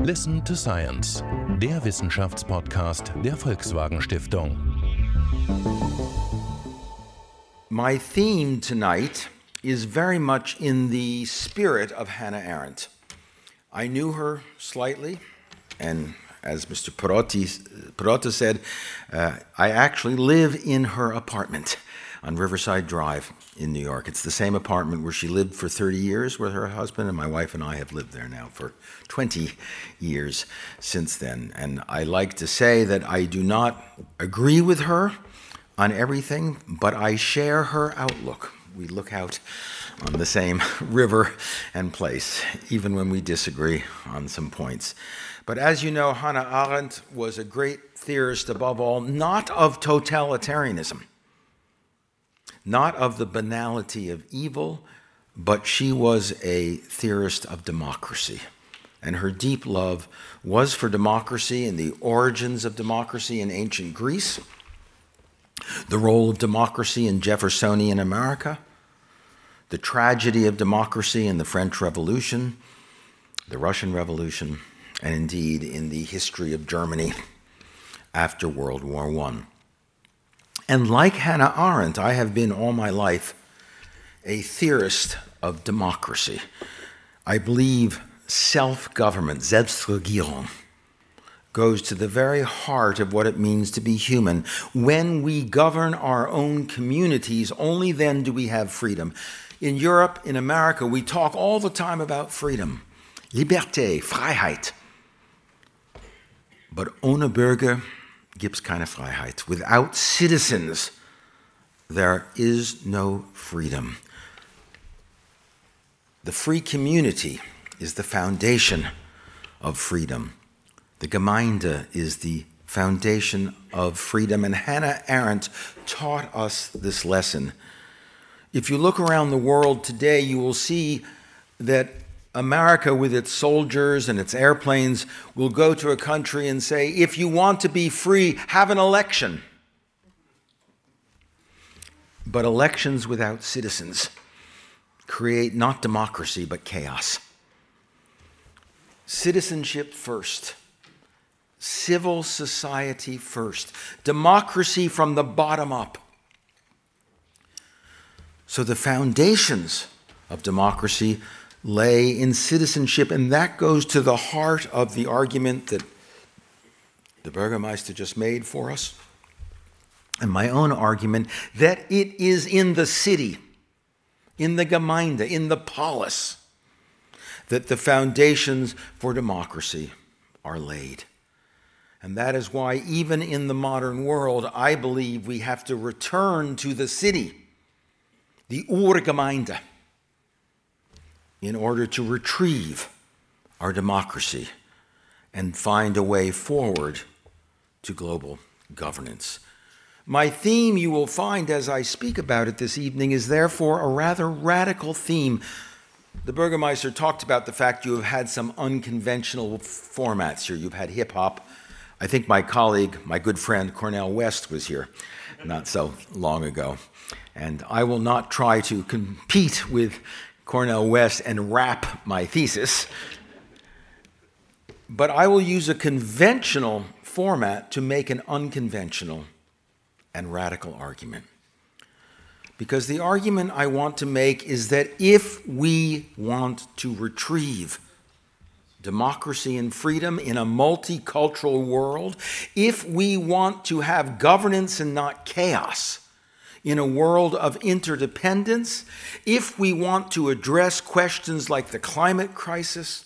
Listen to Science, der Wissenschaftspodcast der Volkswagen Stiftung. My theme tonight is very much in the spirit of Hannah Arendt. I knew her slightly, and as Mr. Perotta said, I actually live in her apartment on Riverside Drive in New York. It's the same apartment where she lived for 30 years with her husband, and my wife and I have lived there now for 20 years since then. And I like to say that I do not agree with her on everything, but I share her outlook. We look out on the same river and place, even when we disagree on some points. But as you know, Hannah Arendt was a great theorist above all, not of totalitarianism, not of the banality of evil, but she was a theorist of democracy. And her deep love was for democracy and the origins of democracy in ancient Greece, the role of democracy in Jeffersonian America, the tragedy of democracy in the French Revolution, the Russian Revolution, and indeed in the history of Germany after World War I. And like Hannah Arendt, I have been all my life a theorist of democracy. I believe self-government, Selbstregierung, goes to the very heart of what it means to be human. When we govern our own communities, only then do we have freedom. In Europe, in America, we talk all the time about freedom, Liberté, Freiheit. But ohne Bürger gibt's keine Freiheit. Without citizens, there is no freedom. The free community is the foundation of freedom. The Gemeinde is the foundation of freedom, and Hannah Arendt taught us this lesson. If you look around the world today, you will see that America, with its soldiers and its airplanes, will go to a country and say, if you want to be free, have an election. But elections without citizens create not democracy, but chaos. Citizenship first. Civil society first. Democracy from the bottom up. So the foundations of democracy lay in citizenship, and that goes to the heart of the argument that the Bürgermeister just made for us, and my own argument that it is in the city, in the Gemeinde, in the polis, that the foundations for democracy are laid. And that is why, even in the modern world, I believe we have to return to the city, the Urgemeinde, in order to retrieve our democracy and find a way forward to global governance. My theme, you will find as I speak about it this evening, is therefore a rather radical theme. The Bürgermeister talked about the fact you have had some unconventional formats here. You've had hip-hop. I think my colleague, my good friend Cornel West was here not so long ago. And I will not try to compete with Cornel West and rap my thesis, but I will use a conventional format to make an unconventional and radical argument. Because the argument I want to make is that if we want to retrieve democracy and freedom in a multicultural world, if we want to have governance and not chaos, in a world of interdependence, if we want to address questions like the climate crisis,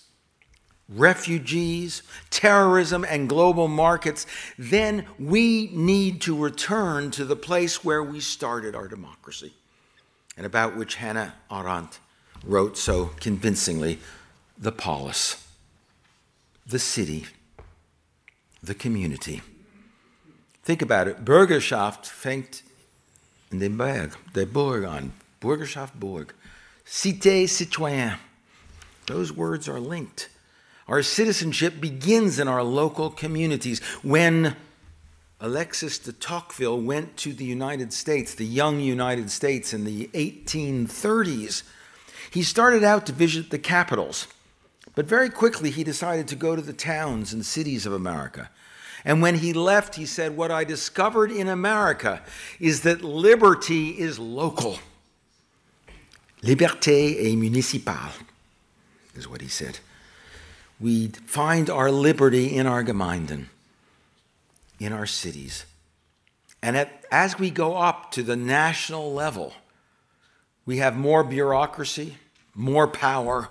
refugees, terrorism, and global markets, then we need to return to the place where we started our democracy, and about which Hannah Arendt wrote so convincingly, the polis, the city, the community. Think about it. Bürgerschaft fängt in den Berg, der Burg an. Bürgerschaft, Burg. Cité, citoyen. Those words are linked. Our citizenship begins in our local communities. When Alexis de Tocqueville went to the United States, the young United States in the 1830s, he started out to visit the capitals. But very quickly, he decided to go to the towns and cities of America. And when he left, he said, what I discovered in America is that liberty is local. Liberté est municipale, is what he said. We find our liberty in our Gemeinden, in our cities. And as we go up to the national level, we have more bureaucracy, more power,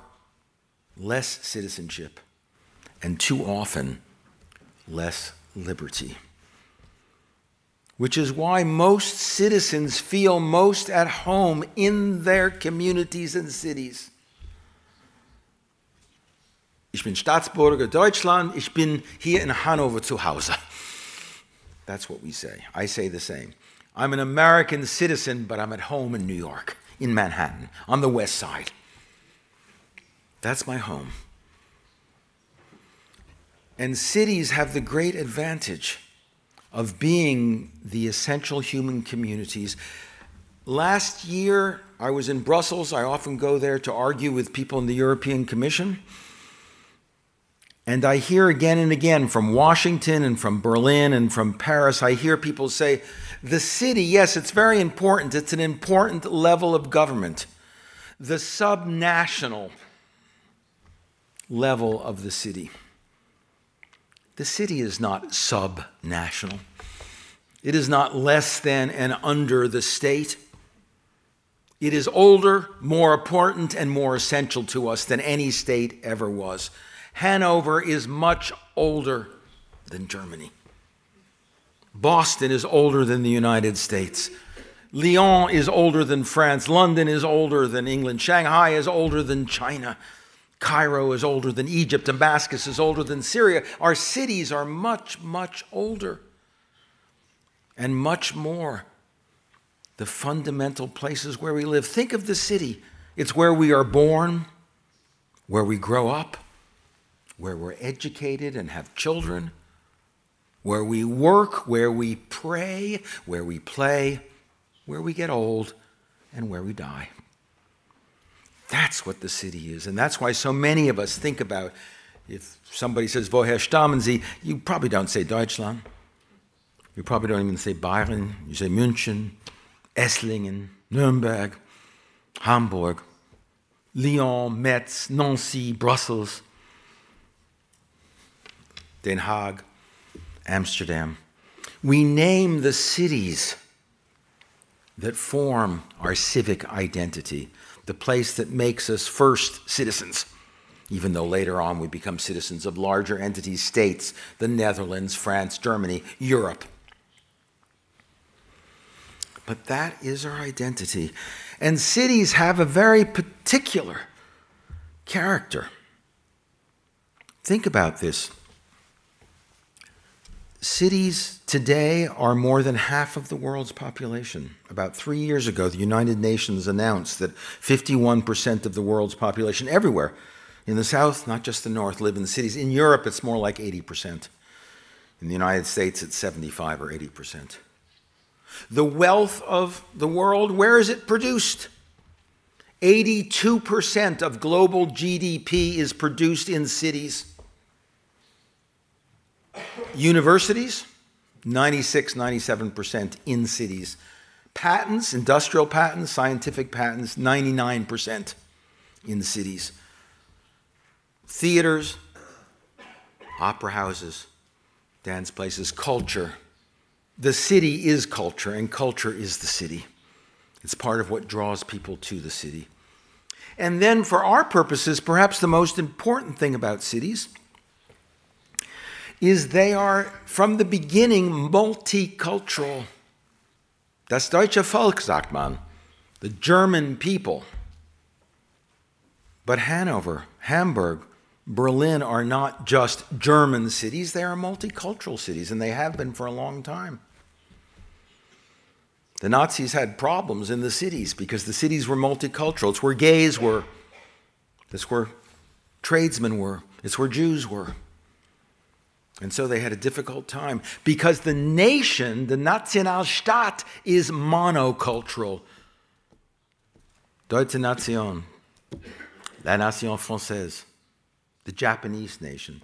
less citizenship, and too often, less liberty. Which is why most citizens feel most at home in their communities and cities. Ich bin Staatsbürger Deutschland, ich bin hier in Hannover zu Hause. That's what we say. I say the same. I'm an American citizen, but I'm at home in New York, in Manhattan, on the West Side. That's my home. And cities have the great advantage of being the essential human communities. Last year, I was in Brussels. I often go there to argue with people in the European Commission. And I hear again and again from Washington and from Berlin and from Paris, I hear people say, the city, yes, it's very important. It's an important level of government. The subnational level of the city. The city is not subnational. It is not less than and under the state. It is older, more important, and more essential to us than any state ever was. Hanover is much older than Germany. Boston is older than the United States. Lyon is older than France. London is older than England. Shanghai is older than China. Cairo is older than Egypt. Damascus is older than Syria. Our cities are much, much older. And much more the fundamental places where we live. Think of the city. It's where we are born, where we grow up, where we're educated and have children, where we work, where we pray, where we play, where we get old, and where we die. That's what the city is, and that's why so many of us think about, if somebody says, woher stammen Sie, you probably don't say Deutschland. You probably don't even say Bayern. You say München, Esslingen, Nuremberg, Hamburg, Lyon, Metz, Nancy, Brussels, Den Haag, Amsterdam. We name the cities that form our civic identity, the place that makes us first citizens, even though later on we become citizens of larger entities, states, the Netherlands, France, Germany, Europe. But that is our identity. And cities have a very particular character. Think about this. Cities today are more than half of the world's population. About 3 years ago, the United Nations announced that 51% of the world's population everywhere, in the South, not just the North, live in cities. In Europe, it's more like 80%. In the United States, it's 75 or 80%. The wealth of the world, where is it produced? 82% of global GDP is produced in cities. Universities, 96, 97% in cities. Patents, industrial patents, scientific patents, 99% in cities. Theaters, opera houses, dance places, culture. The city is culture, and culture is the city. It's part of what draws people to the city. And then, for our purposes, perhaps the most important thing about cities is they are, from the beginning, multicultural. Das deutsche Volk, sagt man, the German people. But Hanover, Hamburg, Berlin are not just German cities, they are multicultural cities, and they have been for a long time. The Nazis had problems in the cities because the cities were multicultural. It's where gays were. It's where tradesmen were. It's where Jews were. And so they had a difficult time because the nation, the Nationalstaat, is monocultural. Deutsche Nation, la Nation Française, the Japanese nation.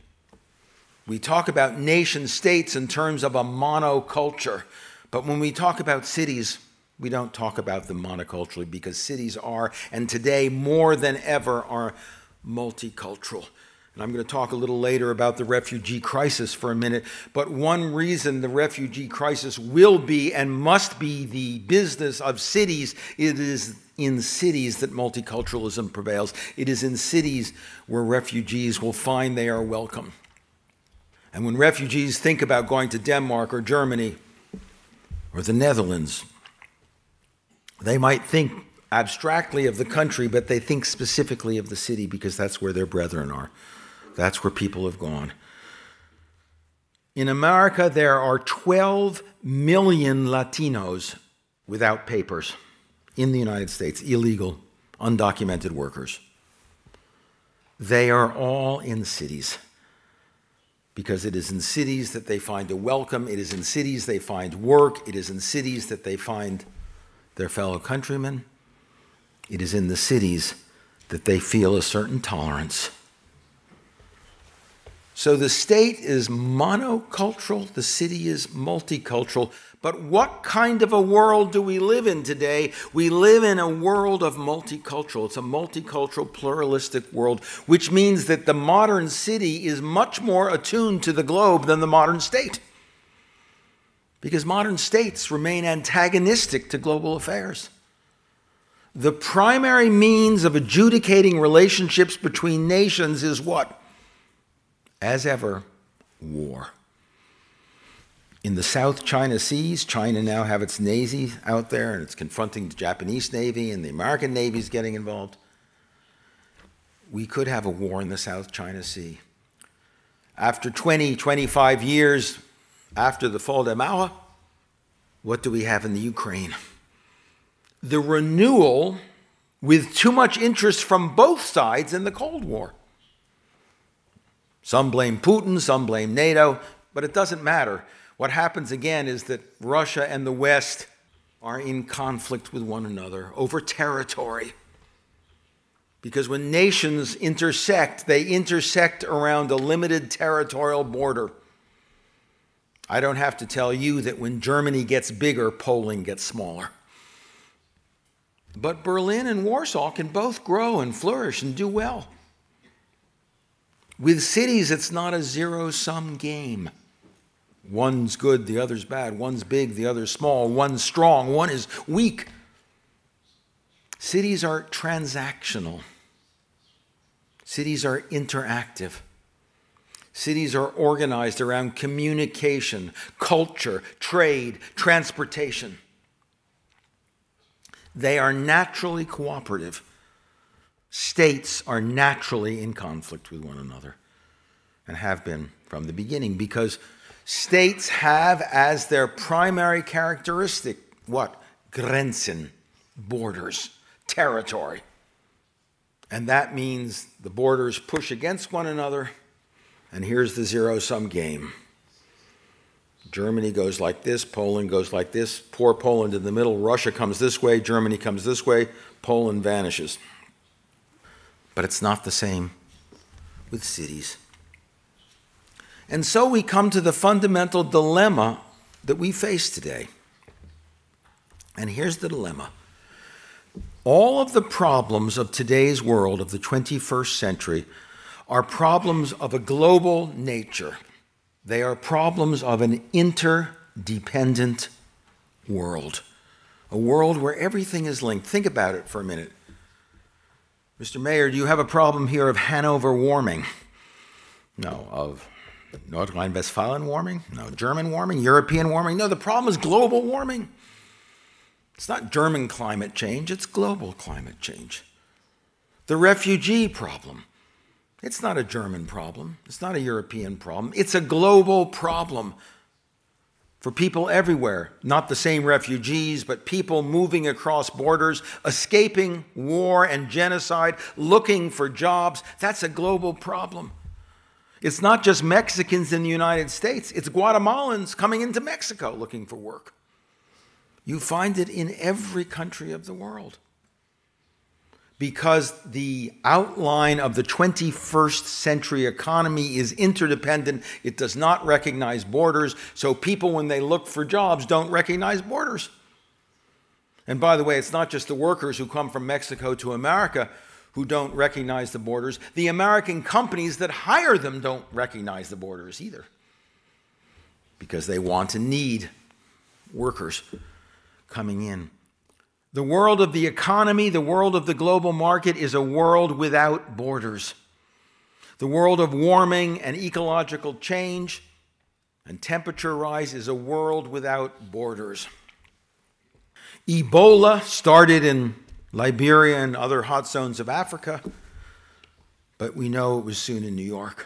We talk about nation states in terms of a monoculture, but when we talk about cities, we don't talk about them monoculturally because cities are, and today more than ever, are multicultural. And I'm going to talk a little later about the refugee crisis for a minute, but one reason the refugee crisis will be and must be the business of cities, it is in cities that multiculturalism prevails. It is in cities where refugees will find they are welcome. And when refugees think about going to Denmark or Germany or the Netherlands, they might think abstractly of the country, but they think specifically of the city because that's where their brethren are. That's where people have gone. In America, there are 12 million Latinos without papers in the United States, illegal, undocumented workers. They are all in cities because it is in cities that they find a welcome. It is in cities they find work. It is in cities that they find their fellow countrymen. It is in the cities that they feel a certain tolerance. So the state is monocultural, the city is multicultural. But what kind of a world do we live in today? We live in a world of multicultural. It's a multicultural, pluralistic world, which means that the modern city is much more attuned to the globe than the modern state. Because modern states remain antagonistic to global affairs. The primary means of adjudicating relationships between nations is what? As ever, war. In the South China Seas, China now have its Navy out there, and it's confronting the Japanese Navy, and the American Navy is getting involved. We could have a war in the South China Sea. After 20, 25 years after the fall of Mao, what do we have in the Ukraine? The renewal with too much interest from both sides in the Cold War. Some blame Putin, some blame NATO, but it doesn't matter. What happens again is that Russia and the West are in conflict with one another over territory. Because when nations intersect, they intersect around a limited territorial border. I don't have to tell you that when Germany gets bigger, Poland gets smaller. But Berlin and Warsaw can both grow and flourish and do well. With cities, it's not a zero-sum game. One's good, the other's bad. One's big, the other's small. One's strong, one is weak. Cities are transactional. Cities are interactive. Cities are organized around communication, culture, trade, transportation. They are naturally cooperative. States are naturally in conflict with one another and have been from the beginning because states have as their primary characteristic, what? Grenzen, borders, territory. And that means the borders push against one another, and here's the zero-sum game. Germany goes like this, Poland goes like this, poor Poland in the middle, Russia comes this way, Germany comes this way, Poland vanishes. But it's not the same with cities. And so we come to the fundamental dilemma that we face today. And here's the dilemma. All of the problems of today's world, of the 21st century, are problems of a global nature. They are problems of an interdependent world, a world where everything is linked. Think about it for a minute. Mr. Mayor, do you have a problem here of Hannover warming? No. Of North Rhine-Westphalen warming? No. German warming? European warming? No, the problem is global warming. It's not German climate change, it's global climate change. The refugee problem. It's not a German problem. It's not a European problem. It's a global problem for people everywhere. Not the same refugees, but people moving across borders, escaping war and genocide, looking for jobs. That's a global problem. It's not just Mexicans in the United States. It's Guatemalans coming into Mexico looking for work. You find it in every country of the world. because the outline of the 21st century economy is interdependent. It does not recognize borders, so people, when they look for jobs, don't recognize borders. And by the way, it's not just the workers who come from Mexico to America who don't recognize the borders. The American companies that hire them don't recognize the borders either, because they want and need workers coming in. The world of the economy, the world of the global market, is a world without borders. The world of warming and ecological change and temperature rise is a world without borders. Ebola started in Liberia and other hot zones of Africa, but we know it was soon in New York.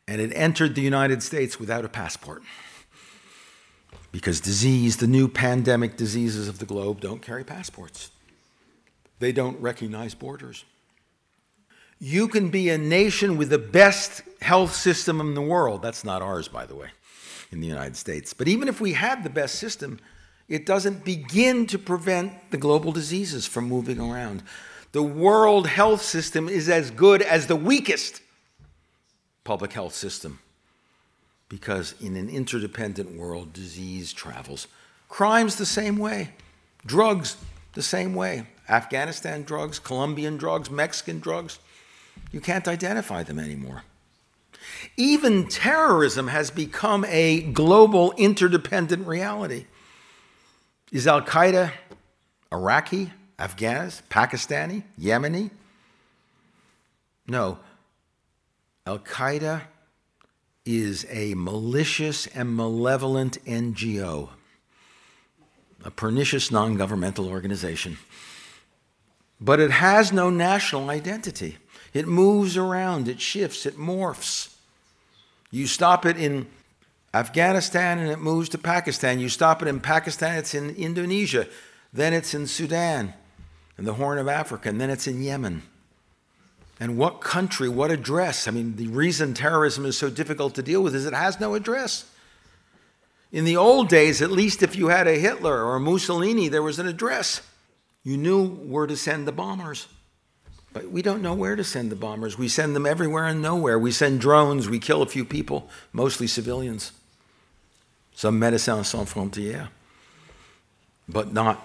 And it entered the United States without a passport, because the new pandemic diseases of the globe don't carry passports. They don't recognize borders. You can be a nation with the best health system in the world. That's not ours, by the way, in the United States. But even if we had the best system, it doesn't begin to prevent the global diseases from moving around. The world health system is as good as the weakest public health system, because in an interdependent world, disease travels. Crime's the same way. Drugs, the same way. Afghanistan drugs, Colombian drugs, Mexican drugs. You can't identify them anymore. Even terrorism has become a global interdependent reality. Is Al-Qaeda Iraqi, Afghanis, Pakistani, Yemeni? No. Al-Qaeda is a malicious and malevolent NGO, a pernicious non-governmental organization. But it has no national identity. It moves around, it shifts, it morphs. You stop it in Afghanistan and it moves to Pakistan. You stop it in Pakistan, it's in Indonesia. Then it's in Sudan and the Horn of Africa, and then it's in Yemen. And what country, what address? I mean, the reason terrorism is so difficult to deal with is it has no address. In the old days, at least if you had a Hitler or a Mussolini, there was an address. You knew where to send the bombers. But we don't know where to send the bombers. We send them everywhere and nowhere. We send drones, we kill a few people, mostly civilians. Some Médecins Sans Frontières. But not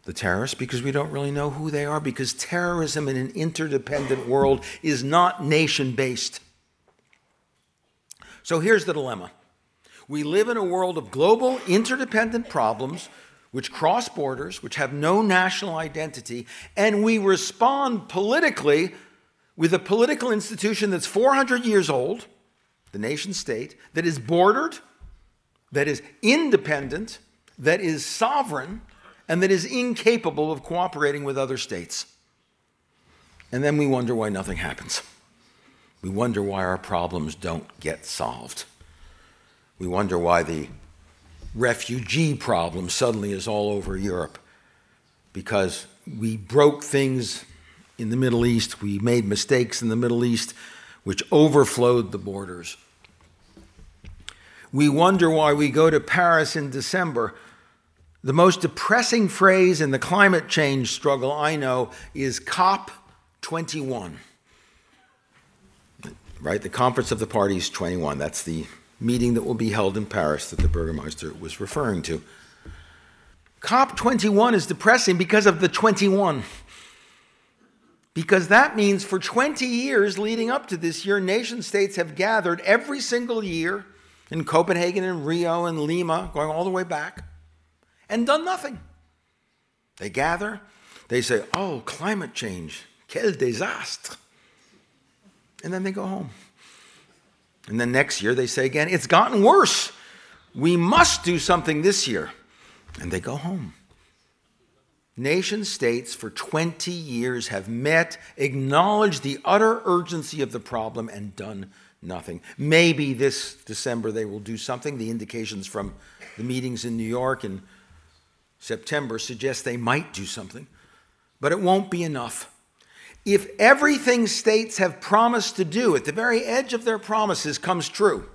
the terrorists, because we don't really know who they are, because terrorism in an interdependent world is not nation-based. So here's the dilemma. We live in a world of global interdependent problems which cross borders, which have no national identity, and we respond politically with a political institution that's 400 years old, the nation state, that is bordered, that is independent, that is sovereign, and that is incapable of cooperating with other states. And then we wonder why nothing happens. We wonder why our problems don't get solved. We wonder why the refugee problem suddenly is all over Europe, because we broke things in the Middle East, we made mistakes in the Middle East, which overflowed the borders. We wonder why we go to Paris in December. The most depressing phrase in the climate change struggle I know is COP21. Right? The Conference of the Parties 21. That's the meeting that will be held in Paris that the Bürgermeister was referring to. COP21 is depressing because of the 21. Because that means for 20 years leading up to this year, nation states have gathered every single year in Copenhagen and Rio and Lima, going all the way back, and done nothing. They gather, they say, oh, climate change, quel désastre. And then they go home. And then next year they say again, it's gotten worse. We must do something this year. And they go home. Nation states for 20 years have met, acknowledged the utter urgency of the problem, and done nothing. Maybe this December they will do something. The indications from the meetings in New York in September suggest they might do something. But it won't be enough. If everything states have promised to do at the very edge of their promises comes true,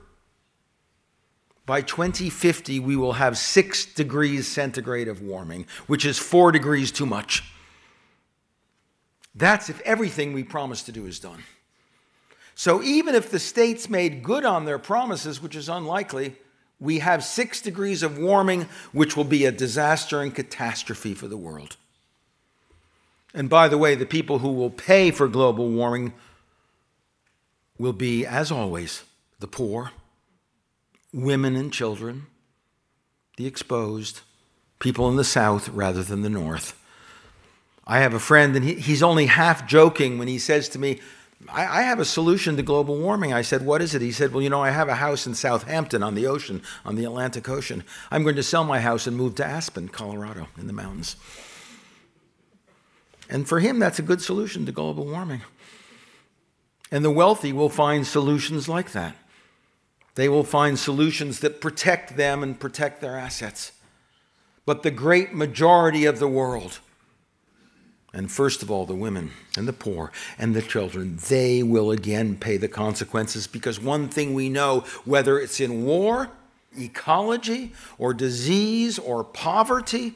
by 2050 we will have 6 degrees centigrade of warming, which is 4 degrees too much. That's if everything we promise to do is done. So even if the states made good on their promises, which is unlikely, we have 6 degrees of warming, which will be a disaster and catastrophe for the world. And by the way, the people who will pay for global warming will be, as always, the poor, women and children, the exposed, people in the South rather than the North. I have a friend, and he's only half joking when he says to me, I have a solution to global warming. I said, what is it? He said, well, you know, I have a house in Southampton on the ocean, on the Atlantic Ocean. I'm going to sell my house and move to Aspen, Colorado, in the mountains. And for him, that's a good solution to global warming. And the wealthy will find solutions like that. They will find solutions that protect them and protect their assets. But the great majority of the world, and first of all, the women and the poor and the children, they will again pay the consequences, because one thing we know, whether it's in war, ecology, or disease, or poverty,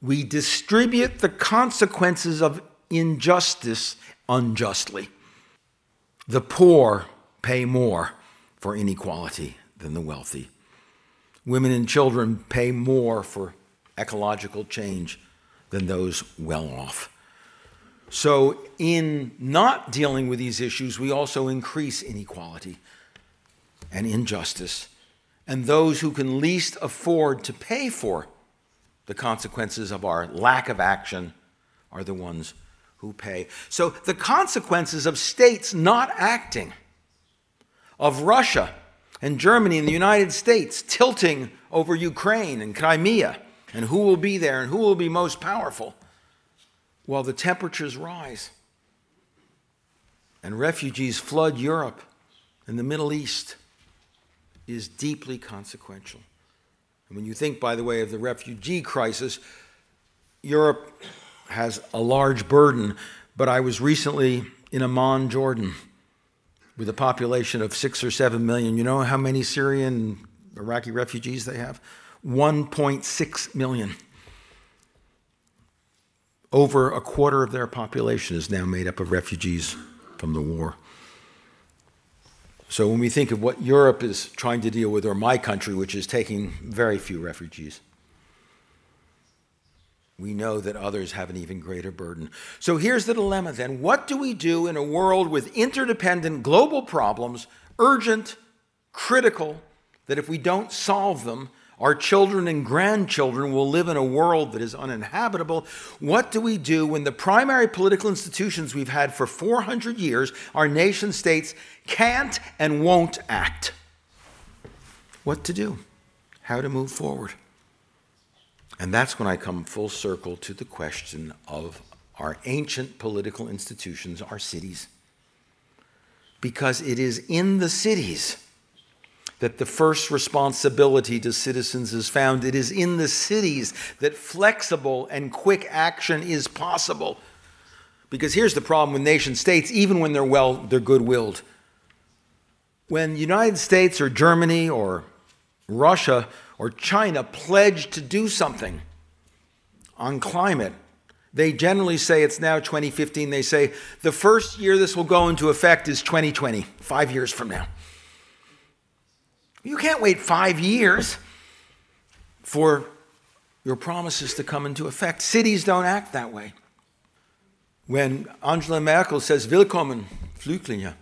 we distribute the consequences of injustice unjustly. The poor pay more for inequality than the wealthy. Women and children pay more for ecological change than those well off. So in not dealing with these issues, we also increase inequality and injustice. And those who can least afford to pay for the consequences of our lack of action are the ones who pay. So the consequences of states not acting, of Russia and Germany and the United States tilting over Ukraine and Crimea, and who will be there and who will be most powerful, while the temperatures rise and refugees flood Europe and the Middle East, is deeply consequential. And when you think, by the way, of the refugee crisis, Europe has a large burden, but I was recently in Amman, Jordan, with a population of 6 or 7 million. You know how many Syrian, Iraqi refugees they have? 1.6 million. Over a quarter of their population is now made up of refugees from the war. So when we think of what Europe is trying to deal with, or my country, which is taking very few refugees, we know that others have an even greater burden. So here's the dilemma then. What do we do in a world with interdependent global problems, urgent, critical, that if we don't solve them, our children and grandchildren will live in a world that is uninhabitable? What do we do when the primary political institutions we've had for 400 years, our nation states, can't and won't act? What to do? How to move forward? And that's when I come full circle to the question of our ancient political institutions, our cities. Because it is in the cities that the first responsibility to citizens is found. It is in the cities that flexible and quick action is possible. Because here's the problem with nation states, even when they're good-willed. When the United States or Germany or Russia or China pledge to do something on climate, they generally say it's now 2015. They say the first year this will go into effect is 2020, 5 years from now. You can't wait 5 years for your promises to come into effect. Cities don't act that way. When Angela Merkel says, Willkommen, Flüchtlinge,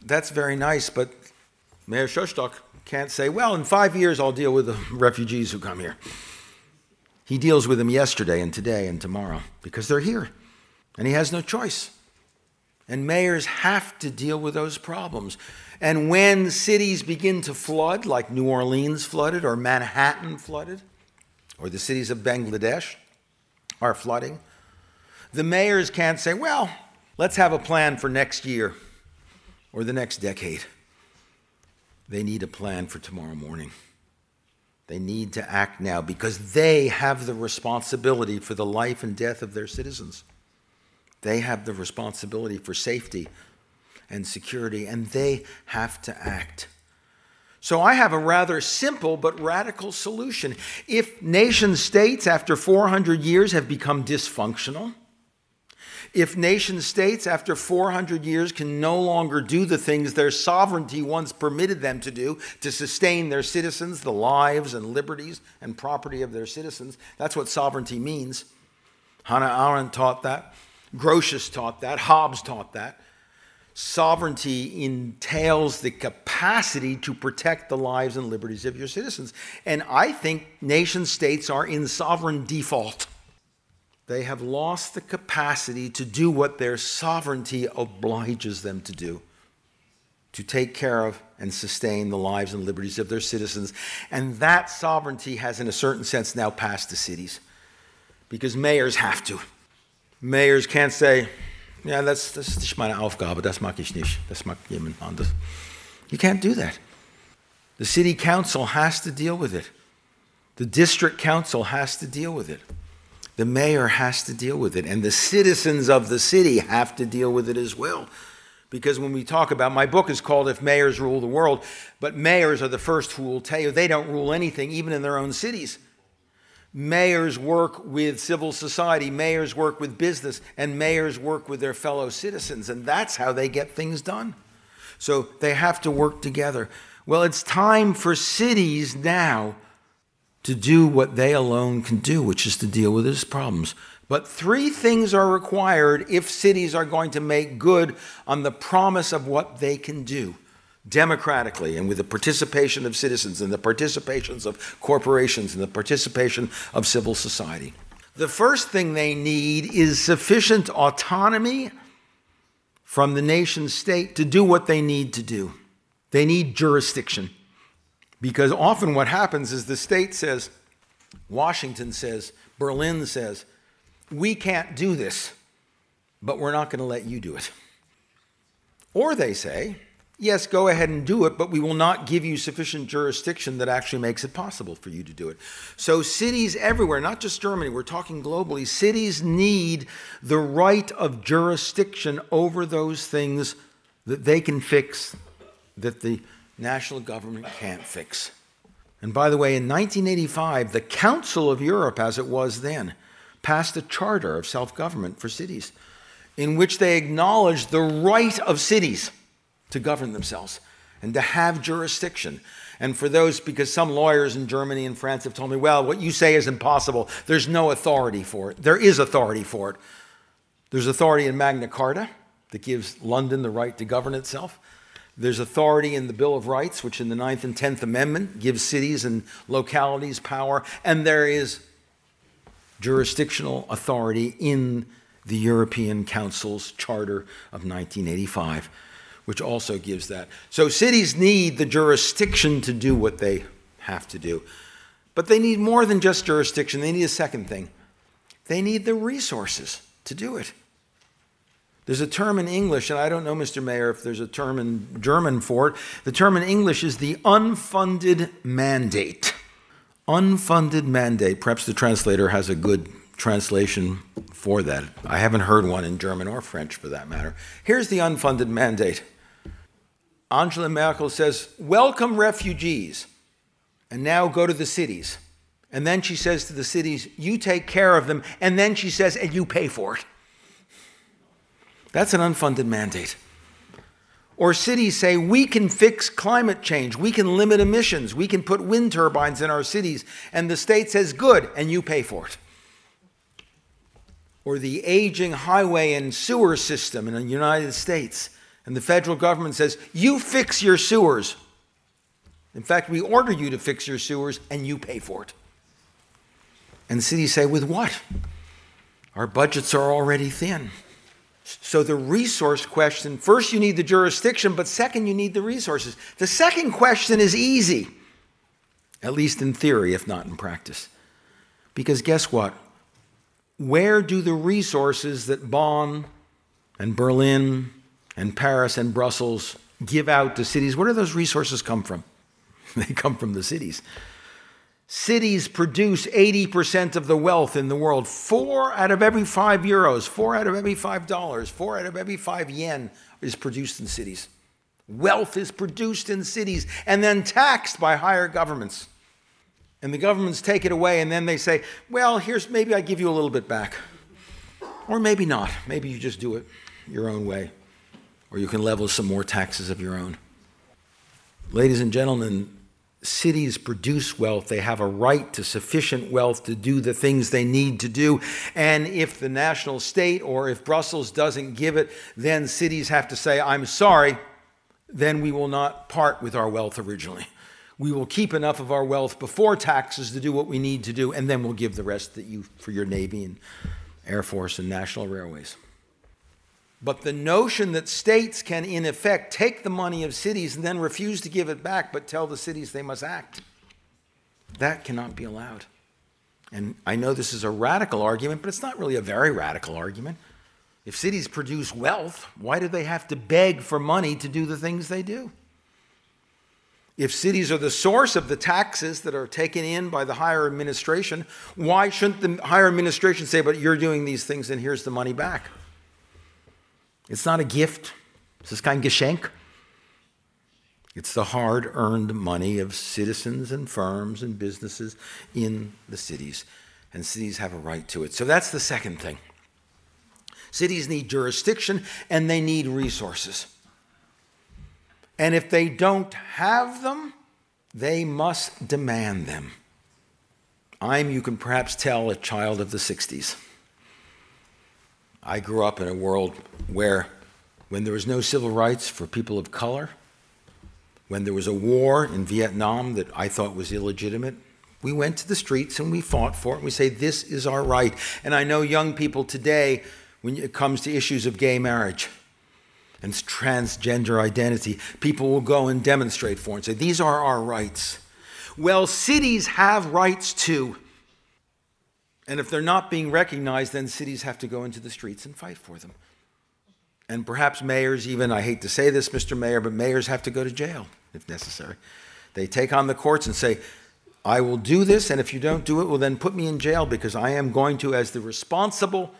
that's very nice, but Mayor Shostak can't say, well, in 5 years I'll deal with the refugees who come here. He deals with them yesterday and today and tomorrow because they're here, and he has no choice. And mayors have to deal with those problems. And when cities begin to flood, like New Orleans flooded or Manhattan flooded, or the cities of Bangladesh are flooding, the mayors can't say, well, let's have a plan for next year or the next decade. They need a plan for tomorrow morning. They need to act now because they have the responsibility for the life and death of their citizens. They have the responsibility for safety and security, and they have to act. So I have a rather simple but radical solution. If nation states after 400 years have become dysfunctional, If nation states, after 400 years, can no longer do the things their sovereignty once permitted them to do to sustain their citizens, the lives and liberties and property of their citizens, that's what sovereignty means. Hannah-Arendt taught that. Grotius taught that. Hobbes taught that. Sovereignty entails the capacity to protect the lives and liberties of your citizens. And I think nation states are in sovereign default. They have lost the capacity to do what their sovereignty obliges them to do, to take care of and sustain the lives and liberties of their citizens. And that sovereignty has, in a certain sense, now passed to cities, because mayors have to. Mayors can't say, ja, das ist nicht meine Aufgabe, das mag ich nicht, das mag jemand anders. You can't do that. The city council has to deal with it. The district council has to deal with it. The mayor has to deal with it, and the citizens of the city have to deal with it as well. Because when we talk about, my book is called If Mayors Rule the World, but mayors are the first who will tell you they don't rule anything, even in their own cities. Mayors work with civil society, mayors work with business, and mayors work with their fellow citizens, and that's how they get things done. So they have to work together. Well, it's time for cities now to do what they alone can do, which is to deal with these problems. But three things are required if cities are going to make good on the promise of what they can do democratically and with the participation of citizens and the participations of corporations and the participation of civil society. The first thing they need is sufficient autonomy from the nation state to do what they need to do. They need jurisdiction. Because often what happens is the state says, Washington says, Berlin says, we can't do this, but we're not going to let you do it. Or they say, yes, go ahead and do it, but we will not give you sufficient jurisdiction that actually makes it possible for you to do it. So cities everywhere, not just Germany, we're talking globally, cities need the right of jurisdiction over those things that they can fix, that the national government can't fix. And by the way, in 1985, the Council of Europe, as it was then, passed a charter of self-government for cities in which they acknowledged the right of cities to govern themselves and to have jurisdiction. And for those, because some lawyers in Germany and France have told me, well, what you say is impossible. There's no authority for it. There is authority for it. There's authority in Magna Carta that gives London the right to govern itself. There's authority in the Bill of Rights, which in the 9th and 10th Amendment gives cities and localities power. And there is jurisdictional authority in the European Council's Charter of 1985, which also gives that. So cities need the jurisdiction to do what they have to do. But they need more than just jurisdiction. They need a second thing. They need the resources to do it. There's a term in English, and I don't know, Mr. Mayor, if there's a term in German for it. The term in English is the unfunded mandate. Unfunded mandate. Perhaps the translator has a good translation for that. I haven't heard one in German or French, for that matter. Here's the unfunded mandate. Angela Merkel says, welcome refugees, and now go to the cities. And then she says to the cities, you take care of them, and then she says, and you pay for it. That's an unfunded mandate. Or cities say, we can fix climate change, we can limit emissions, we can put wind turbines in our cities, and the state says, good, and you pay for it. Or the aging highway and sewer system in the United States, and the federal government says, you fix your sewers. In fact, we order you to fix your sewers, and you pay for it. And cities say, with what? Our budgets are already thin. So the resource question, first you need the jurisdiction, but second you need the resources. The second question is easy, at least in theory, if not in practice. Because guess what? Where do the resources that Bonn and Berlin and Paris and Brussels give out to cities, where do those resources come from? They come from the cities. Cities produce 80% of the wealth in the world. 4 out of every 5 euros, 4 out of every $5, 4 out of every 5 yen is produced in cities. Wealth is produced in cities and then taxed by higher governments. And the governments take it away and then they say, well, here's, maybe I give you a little bit back. Or maybe not. Maybe you just do it your own way. Or you can level some more taxes of your own. Ladies and gentlemen, cities produce wealth. They have a right to sufficient wealth to do the things they need to do. And if the national state or if Brussels doesn't give it, then cities have to say, I'm sorry, then we will not part with our wealth originally. We will keep enough of our wealth before taxes to do what we need to do, and then we'll give the rest that you for your Navy and Air Force and national railways. But the notion that states can, in effect, take the money of cities and then refuse to give it back, but tell the cities they must act, that cannot be allowed. And I know this is a radical argument, but it's not really a very radical argument. If cities produce wealth, why do they have to beg for money to do the things they do? If cities are the source of the taxes that are taken in by the higher administration, why shouldn't the higher administration say, but you're doing these things and here's the money back? It's not a gift. Es ist kein Geschenk. It's the hard-earned money of citizens and firms and businesses in the cities. And cities have a right to it. So that's the second thing. Cities need jurisdiction and they need resources. And if they don't have them, they must demand them. I'm, you can perhaps tell, a child of the 60s. I grew up in a world where when there was no civil rights for people of color, when there was a war in Vietnam that I thought was illegitimate, we went to the streets and we fought for it. And we say, this is our right. And I know young people today, when it comes to issues of gay marriage and transgender identity, people will go and demonstrate for it and say, these are our rights. Well, cities have rights too. And if they're not being recognized, then cities have to go into the streets and fight for them. And perhaps mayors even, I hate to say this, Mr. Mayor, but mayors have to go to jail if necessary. They take on the courts and say, I will do this, and if you don't do it, well then put me in jail because I am going to, as the responsible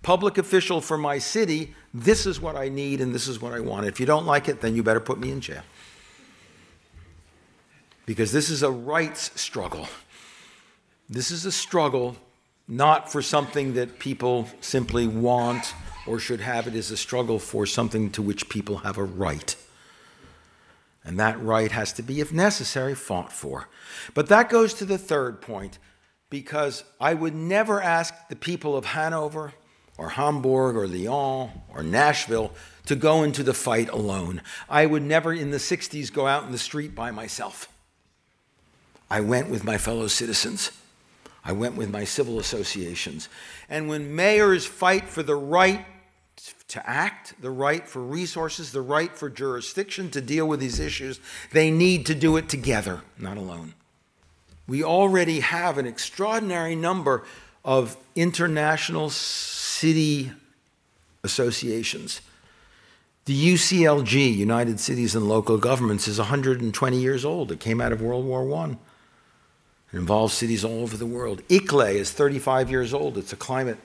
public official for my city, this is what I need and this is what I want. If you don't like it, then you better put me in jail. Because this is a rights struggle. This is a struggle not for something that people simply want or should have. It is a struggle for something to which people have a right. And that right has to be, if necessary, fought for. But that goes to the third point, because I would never ask the people of Hanover or Hamburg or Lyon or Nashville to go into the fight alone. I would never in the 60s go out in the street by myself. I went with my fellow citizens. I went with my civil associations. And when mayors fight for the right to act, the right for resources, the right for jurisdiction to deal with these issues, they need to do it together, not alone. We already have an extraordinary number of international city associations. The UCLG, United Cities and Local Governments, is 120 years old. It came out of World War I. It involves cities all over the world. ICLE is 35 years old. It's a climate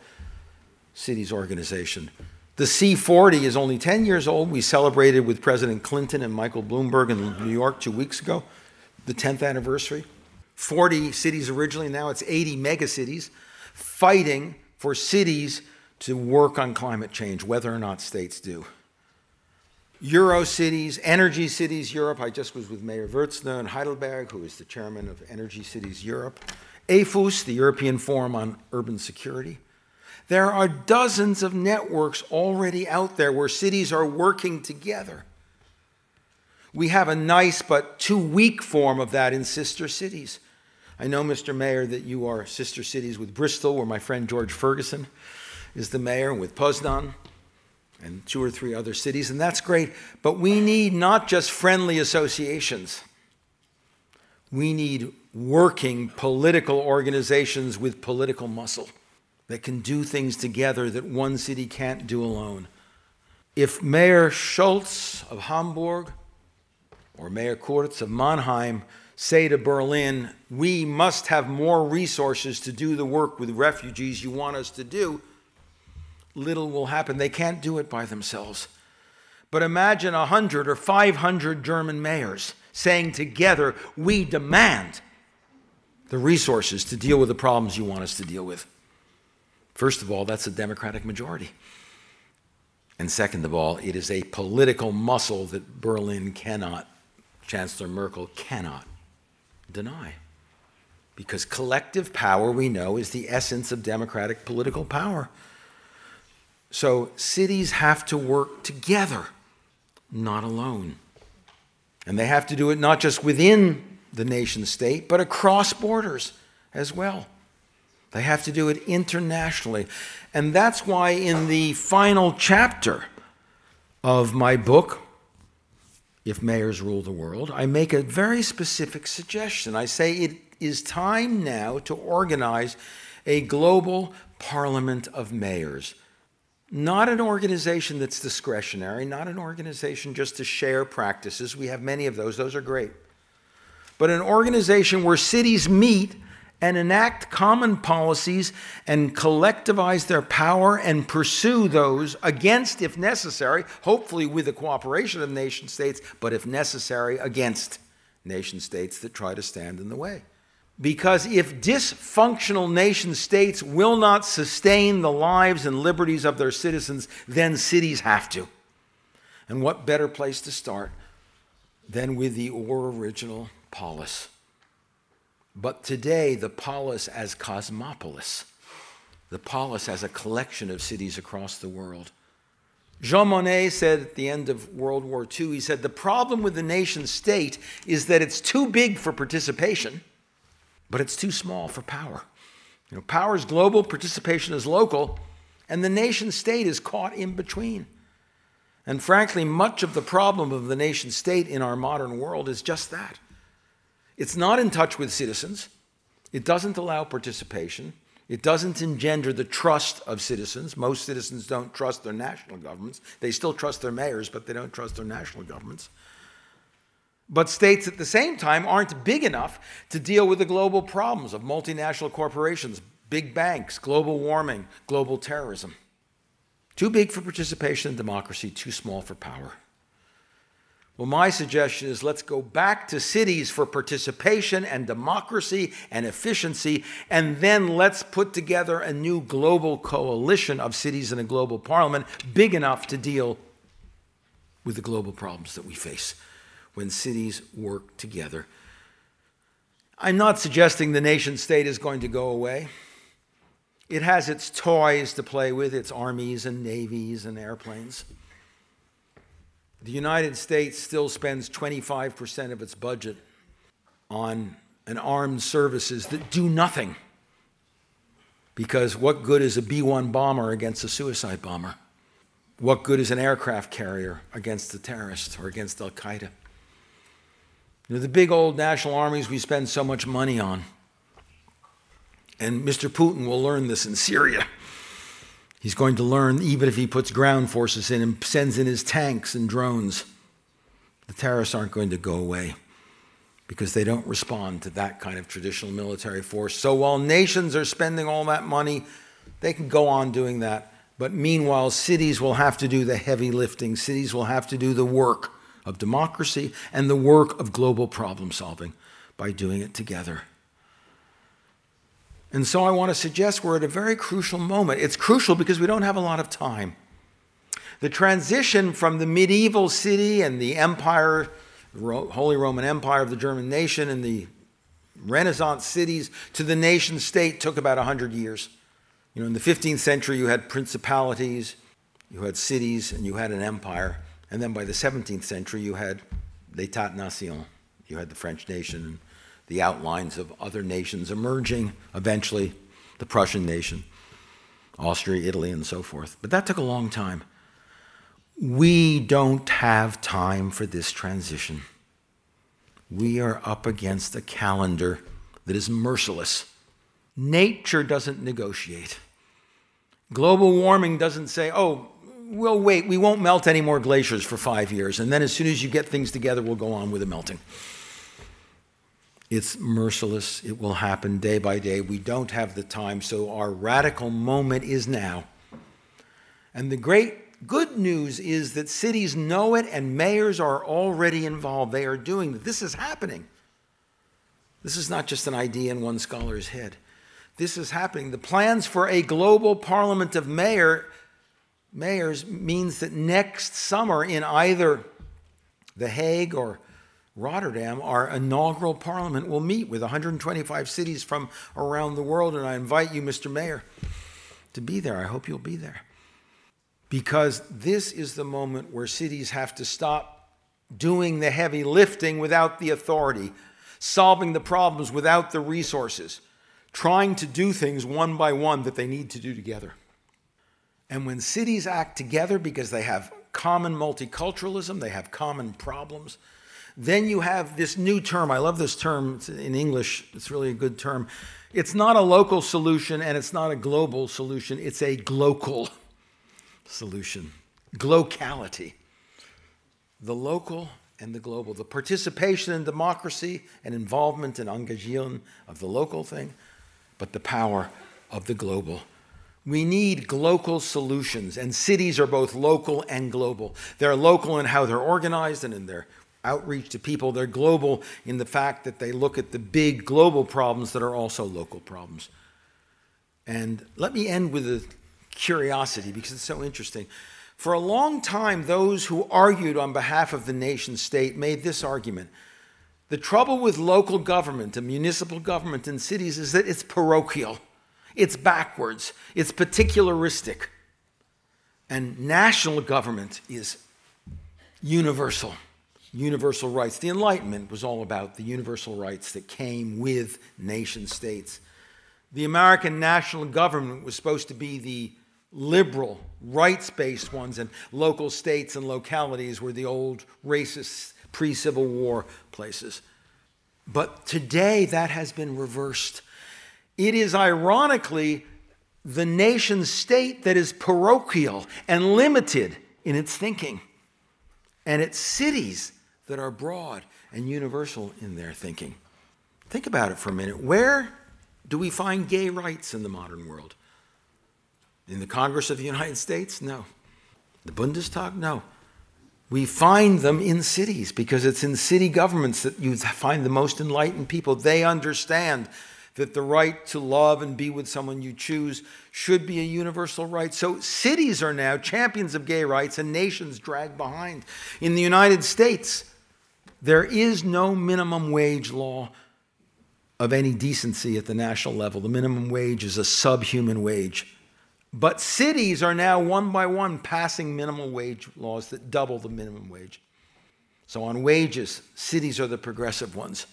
cities organization. The C40 is only 10 years old. We celebrated with President Clinton and Michael Bloomberg in New York 2 weeks ago, the 10th anniversary. 40 cities originally, now it's 80 megacities, fighting for cities to work on climate change, whether or not states do. Euro cities, Energy Cities Europe. I just was with Mayor Würzner in Heidelberg, who is the chairman of Energy Cities Europe. EFUS, the European Forum on Urban Security. There are dozens of networks already out there where cities are working together. We have a nice but too weak form of that in sister cities. I know, Mr. Mayor, that you are sister cities with Bristol, where my friend George Ferguson is the mayor, and with Poznan, and 2 or 3 other cities, and that's great. But we need not just friendly associations. We need working political organizations with political muscle that can do things together that one city can't do alone. If Mayor Schultz of Hamburg or Mayor Kurz of Mannheim say to Berlin, we must have more resources to do the work with refugees you want us to do, little will happen. They can't do it by themselves. But imagine 100 or 500 German mayors saying together, we demand the resources to deal with the problems you want us to deal with. First of all, that's a democratic majority. And second of all, it is a political muscle that Berlin cannot, Chancellor Merkel cannot deny. Because collective power, we know, is the essence of democratic political power. So cities have to work together, not alone. And they have to do it not just within the nation state, but across borders as well. They have to do it internationally. And that's why in the final chapter of my book, If Mayors Rule the World, I make a very specific suggestion. I say it is time now to organize a global parliament of mayors. Not an organization that's discretionary, not an organization just to share practices. We have many of those. Those are great. But an organization where cities meet and enact common policies and collectivize their power and pursue those against, if necessary, hopefully with the cooperation of nation states, but if necessary, against nation states that try to stand in the way. Because if dysfunctional nation states will not sustain the lives and liberties of their citizens, then cities have to. And what better place to start than with the original polis? But today, the polis as cosmopolis, the polis as a collection of cities across the world. Jean Monnet said at the end of World War II, he said, the problem with the nation state is that it's too big for participation, but it's too small for power. You know, power is global, participation is local, and the nation state is caught in between. And frankly, much of the problem of the nation state in our modern world is just that. It's not in touch with citizens. It doesn't allow participation. It doesn't engender the trust of citizens. Most citizens don't trust their national governments. They still trust their mayors, but they don't trust their national governments. But states at the same time aren't big enough to deal with the global problems of multinational corporations, big banks, global warming, global terrorism. Too big for participation and democracy, too small for power. Well, my suggestion is let's go back to cities for participation and democracy and efficiency, and then let's put together a new global coalition of cities in a global parliament big enough to deal with the global problems that we face when cities work together. I'm not suggesting the nation state is going to go away. It has its toys to play with, its armies and navies and airplanes. The United States still spends 25% of its budget on an armed services that do nothing. Because what good is a B-1 bomber against a suicide bomber? What good is an aircraft carrier against a terrorist or against Al-Qaeda? You know, the big old national armies we spend so much money on. And Mr. Putin will learn this in Syria. He's going to learn, even if he puts ground forces in and sends in his tanks and drones, the terrorists aren't going to go away because they don't respond to that kind of traditional military force. So while nations are spending all that money, they can go on doing that. But meanwhile, cities will have to do the heavy lifting. Cities will have to do the work of democracy and the work of global problem solving by doing it together. And so I want to suggest we're at a very crucial moment. It's crucial because we don't have a lot of time. The transition from the medieval city and the empire, the Holy Roman Empire of the German nation and the Renaissance cities to the nation state took about 100 years. You know, in the 15th century, you had principalities, you had cities, and you had an empire. And then by the 17th century, you had l'État-nation, you had the French nation, and the outlines of other nations emerging, eventually the Prussian nation, Austria, Italy, and so forth. But that took a long time. We don't have time for this transition. We are up against a calendar that is merciless. Nature doesn't negotiate. Global warming doesn't say, oh, we'll wait, we won't melt any more glaciers for 5 years, and then as soon as you get things together, we'll go on with the melting. It's merciless. It will happen day by day. We don't have the time, so our radical moment is now. And the great good news is that cities know it and mayors are already involved. They are doing it. This is happening. This is not just an idea in one scholar's head. this is happening. The plans for a global parliament of mayors means that next summer in either The Hague or Rotterdam, our inaugural parliament will meet with 125 cities from around the world, and I invite you, Mr. Mayor, to be there. I hope you'll be there. Because this is the moment where cities have to stop doing the heavy lifting without the authority, solving the problems without the resources, trying to do things one by one that they need to do together. And when cities act together because they have common multiculturalism, they have common problems, then you have this new term. I love this term. It's in English. It's really a good term. It's not a local solution and it's not a global solution. It's a glocal solution. Glocality. The local and the global. The participation in democracy and involvement and engagement of the local thing, but the power of the global. We need global solutions, and cities are both local and global. They're local in how they're organized and in their outreach to people. They're global in the fact that they look at the big global problems that are also local problems. And let me end with a curiosity because it's so interesting. For a long time, those who argued on behalf of the nation state made this argument. The trouble with local government and municipal government in cities is that it's parochial, it's backwards, it's particularistic. And national government is universal. Universal rights. The Enlightenment was all about the universal rights that came with nation states. The American national government was supposed to be the liberal, rights-based ones, and local states and localities were the old racist pre-Civil War places. But today that has been reversed. It is ironically the nation state that is parochial and limited in its thinking. And it's cities that are broad and universal in their thinking. Think about it for a minute. Where do we find gay rights in the modern world? In the Congress of the United States? No. The Bundestag? No. We find them in cities because it's in city governments that you find the most enlightened people. They understand that the right to love and be with someone you choose should be a universal right. So cities are now champions of gay rights and nations drag behind. In the United States, there is no minimum wage law of any decency at the national level. The minimum wage is a subhuman wage. But cities are now one by one passing minimum wage laws that double the minimum wage. So on wages, cities are the progressive ones.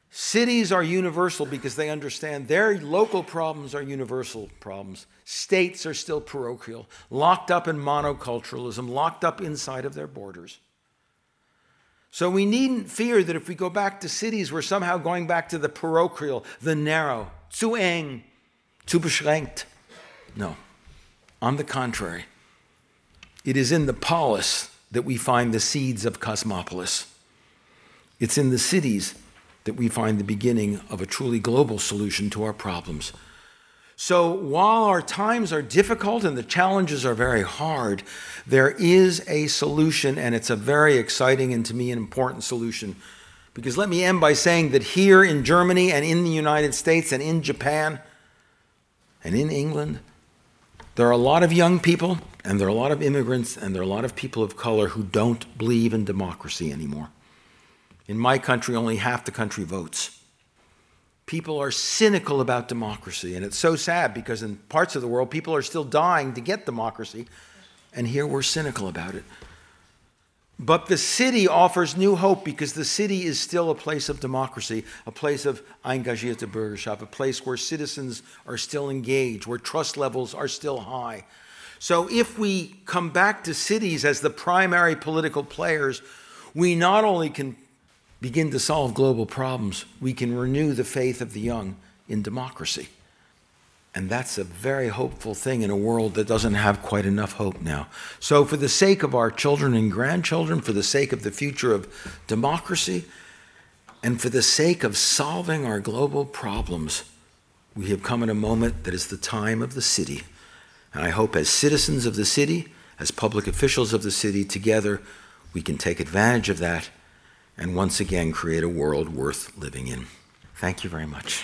Cities are universal because they understand their local problems are universal problems. States are still parochial, locked up in monoculturalism, locked up inside of their borders. So we needn't fear that if we go back to cities, we're somehow going back to the parochial, the narrow, zu eng, zu beschränkt. No. On the contrary, it is in the polis that we find the seeds of cosmopolis. It's in the cities that we find the beginning of a truly global solution to our problems. So while our times are difficult and the challenges are very hard, there is a solution, and it's a very exciting and to me an important solution. Because let me end by saying that here in Germany and in the United States and in Japan and in England, there are a lot of young people and there are a lot of immigrants and there are a lot of people of color who don't believe in democracy anymore. In my country, only half the country votes. People are cynical about democracy, and it's so sad because in parts of the world, people are still dying to get democracy, and here we're cynical about it. But the city offers new hope because the city is still a place of democracy, a place of engagierte Bürgerschaft, a place where citizens are still engaged, where trust levels are still high. So if we come back to cities as the primary political players, we not only can begin to solve global problems, we can renew the faith of the young in democracy. And that's a very hopeful thing in a world that doesn't have quite enough hope now. So for the sake of our children and grandchildren, for the sake of the future of democracy, and for the sake of solving our global problems, we have come at a moment that is the time of the city. And I hope as citizens of the city, as public officials of the city, together we can take advantage of that and once again create a world worth living in. Thank you very much.